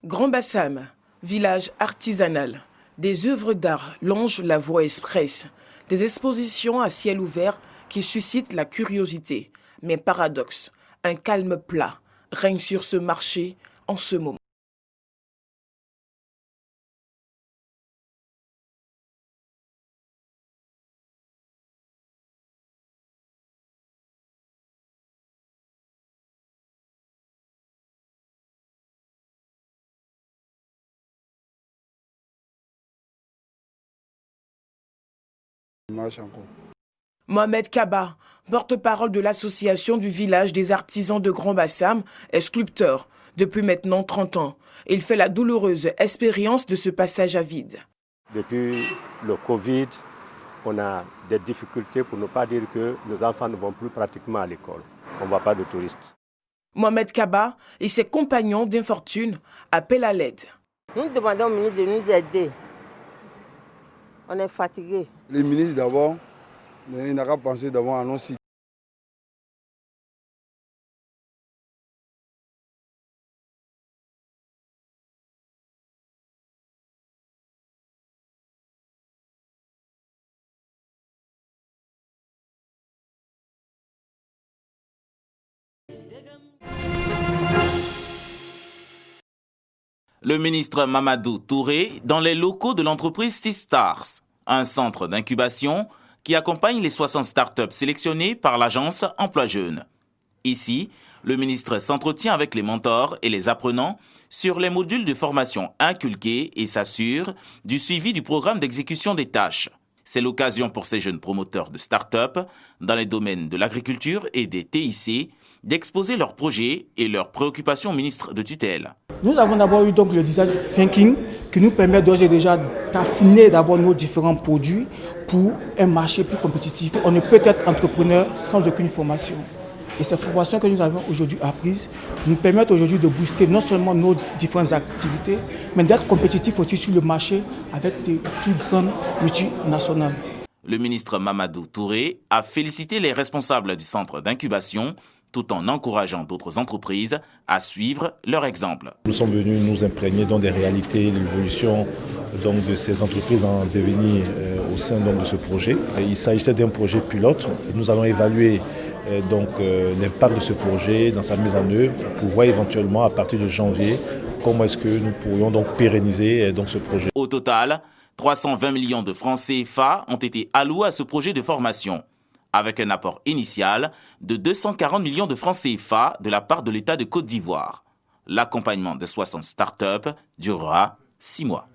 Grand Bassam, village artisanal. Des œuvres d'art longent la voie express. Des expositions à ciel ouvert qui suscitent la curiosité. Mais paradoxe, un calme plat règne sur ce marché en ce moment. Mohamed Kaba, porte-parole de l'association du village des artisans de Grand Bassam, est sculpteur depuis maintenant 30 ans. Il fait la douloureuse expérience de ce passage à vide. Depuis le Covid, on a des difficultés, pour ne pas dire que nos enfants ne vont plus pratiquement à l'école. On ne voit pas de touristes. Mohamed Kaba et ses compagnons d'infortune appellent à l'aide. Nous demandons au ministre de nous aider. On est fatigués. Les ministres d'abord, il n'a qu'à penser d'avoir un site. Le ministre Mamadou Touré dans les locaux de l'entreprise Stars, un centre d'incubation qui accompagne les 60 startups sélectionnées par l'agence Emploi Jeunes. Ici, le ministre s'entretient avec les mentors et les apprenants sur les modules de formation inculqués et s'assure du suivi du programme d'exécution des tâches. C'est l'occasion pour ces jeunes promoteurs de start-up dans les domaines de l'agriculture et des TIC d'exposer leurs projets et leurs préoccupations au ministre de tutelle. Nous avons d'abord eu donc le design thinking qui nous permet d'ores et déjà d'affiner d'abord nos différents produits pour un marché plus compétitif. On ne peut être entrepreneur sans aucune formation. Et ces formations que nous avons aujourd'hui apprises nous permettent aujourd'hui de booster non seulement nos différentes activités, mais d'être compétitifs aussi sur le marché avec des plus grandes multinationales. Le ministre Mamadou Touré a félicité les responsables du centre d'incubation tout en encourageant d'autres entreprises à suivre leur exemple. Nous sommes venus nous imprégner dans des réalités, l'évolution de ces entreprises en devenir au sein de ce projet. Il s'agissait d'un projet pilote. Nous allons évaluer l'impact de ce projet dans sa mise en œuvre pour voir éventuellement à partir de janvier comment est-ce que nous pourrions donc pérenniser ce projet. Au total, 320 millions de francs CFA ont été alloués à ce projet de formation, avec un apport initial de 240 millions de francs CFA de la part de l'État de Côte d'Ivoire. L'accompagnement de 60 startups durera 6 mois.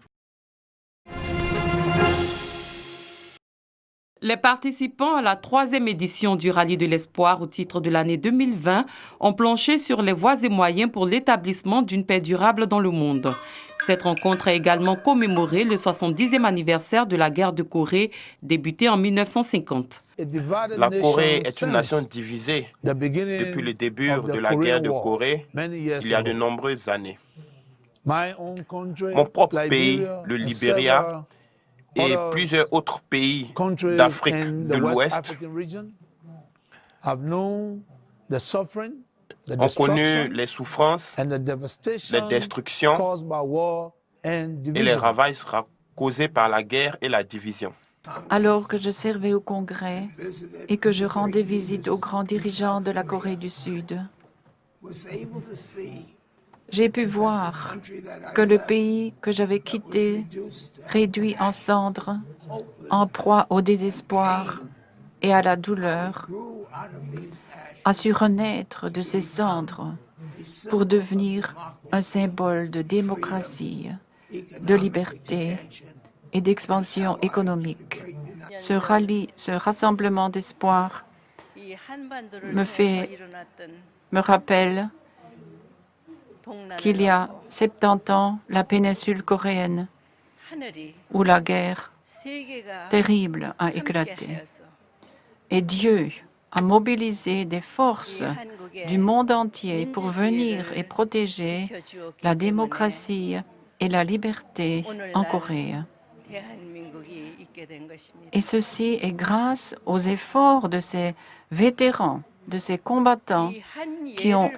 Les participants à la 3e édition du Rallye de l'Espoir au titre de l'année 2020 ont planché sur les voies et moyens pour l'établissement d'une paix durable dans le monde. Cette rencontre a également commémoré le 70e anniversaire de la guerre de Corée, débutée en 1950. La Corée est une nation divisée depuis le début de la guerre de Corée, il y a de nombreuses années. Mon propre pays, le Libéria, et plusieurs autres pays d'Afrique de l'Ouest ont connu les souffrances, les destructions et les ravages causés par la guerre et la division. Alors que je servais au Congrès et que je rendais visite aux grands dirigeants de la Corée du Sud, j'ai pu voir que le pays que j'avais quitté, réduit en cendres, en proie au désespoir et à la douleur, a su renaître de ses cendres pour devenir un symbole de démocratie, de liberté et d'expansion économique. Ce rallye, ce rassemblement d'espoir me rappelle qu'il y a 70 ans, la péninsule coréenne, où la guerre terrible a éclaté. Et Dieu a mobilisé des forces du monde entier pour venir et protéger la démocratie et la liberté en Corée. Et ceci est grâce aux efforts de ces vétérans de ces combattants qui ont...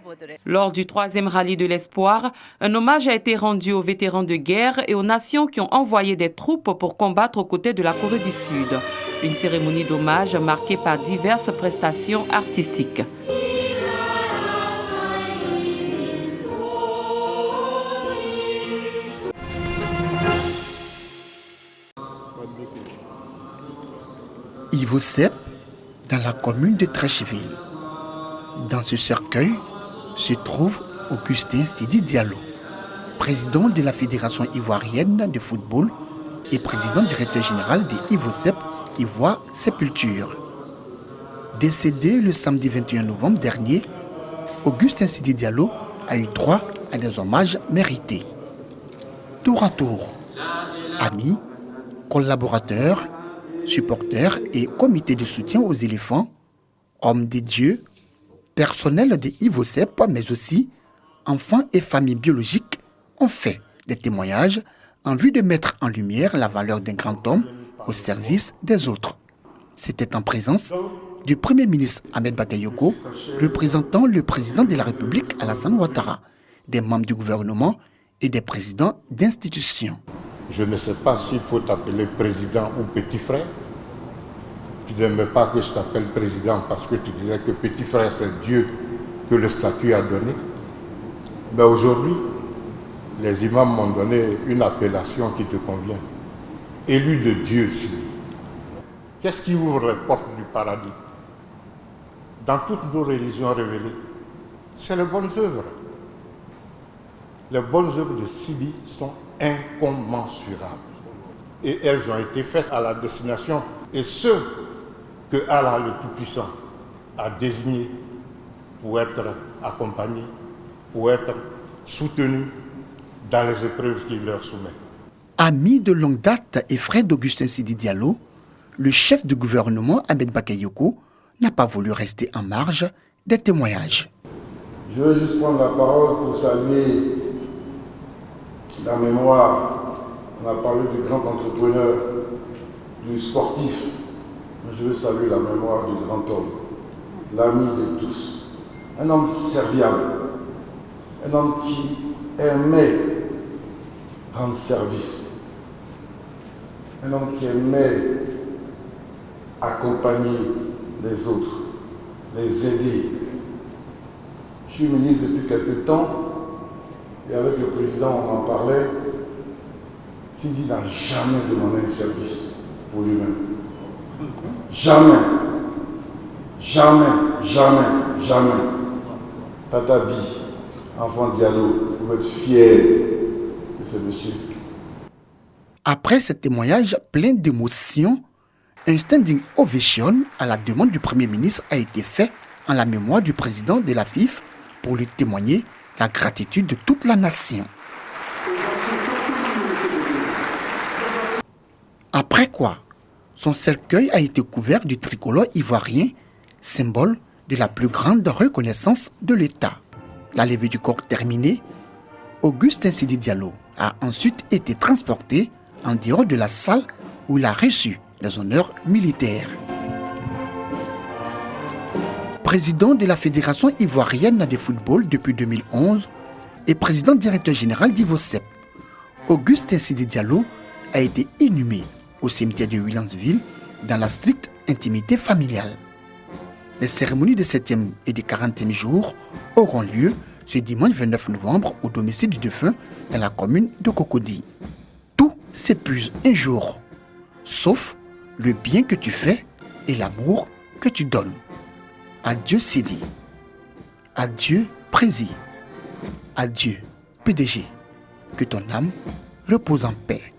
Lors du 3e rallye de l'espoir, un hommage a été rendu aux vétérans de guerre et aux nations qui ont envoyé des troupes pour combattre aux côtés de la Corée du Sud. Une cérémonie d'hommage marquée par diverses prestations artistiques. Ivosep, dans la commune de Treichville. Dans ce cercueil se trouve Augustin Sidi Diallo, président de la Fédération ivoirienne de football et président directeur général de Ivosep Ivoire Sépulture. Décédé le samedi 21 novembre dernier, Augustin Sidi Diallo a eu droit à des hommages mérités. Tour à tour, amis, collaborateurs, supporters et comités de soutien aux éléphants, hommes des dieux, personnel de Ivosep, mais aussi enfants et familles biologiques ont fait des témoignages en vue de mettre en lumière la valeur d'un grand homme au service des autres. C'était en présence du Premier ministre Ahmed Bakayoko, représentant le président de la République Alassane Ouattara, des membres du gouvernement et des présidents d'institutions. Je ne sais pas s'il faut t'appeler président ou petit frère. Tu n'aimes pas que je t'appelle président parce que tu disais que petit frère c'est Dieu que le statut a donné. Mais aujourd'hui, les imams m'ont donné une appellation qui te convient. Élu de Dieu, Sidi. Qu'est-ce qui ouvre les portes du paradis? Dans toutes nos religions révélées, c'est les bonnes œuvres. Les bonnes œuvres de Sidi sont incommensurables. Et elles ont été faites à la destination. Et ceux que Allah le Tout-Puissant a désignés pour être accompagnés, pour être soutenus dans les épreuves qu'il leur soumet. Ami de longue date et frère d'Augustin Sidi Diallo, le chef du gouvernement Ahmed Bakayoko n'a pas voulu rester en marge des témoignages. Je veux juste prendre la parole pour saluer la mémoire. On a parlé du grand entrepreneur, du sportif. Je veux saluer la mémoire du grand homme, l'ami de tous. Un homme serviable, un homme qui aimait rendre service, un homme qui aimait accompagner les autres, les aider. Je suis ministre depuis quelque temps et avec le président on en parlait. Sidi n'a jamais demandé un service pour lui-même. Jamais. Jamais, jamais, jamais. Tata Bi, enfant Diallo, vous êtes fiers de ce monsieur. Après ce témoignage plein d'émotions, un standing ovation à la demande du Premier ministre a été fait en la mémoire du président de la FIF pour lui témoigner la gratitude de toute la nation. Après quoi, son cercueil a été couvert du tricolore ivoirien, symbole de la plus grande reconnaissance de l'État. La levée du corps terminée, Augustin Sidi Diallo a ensuite été transporté en dehors de la salle où il a reçu les honneurs militaires. Président de la Fédération ivoirienne de football depuis 2011 et président directeur général d'Ivosep, Augustin Sidi Diallo a été inhumé au cimetière de Williamsville dans la stricte intimité familiale. Les cérémonies de 7e et de 40e jour auront lieu ce dimanche 29 novembre au domicile du défunt dans la commune de Cocody. Tout s'épuise un jour, sauf le bien que tu fais et l'amour que tu donnes. Adieu Sidi. Adieu Prési. Adieu PDG. Que ton âme repose en paix.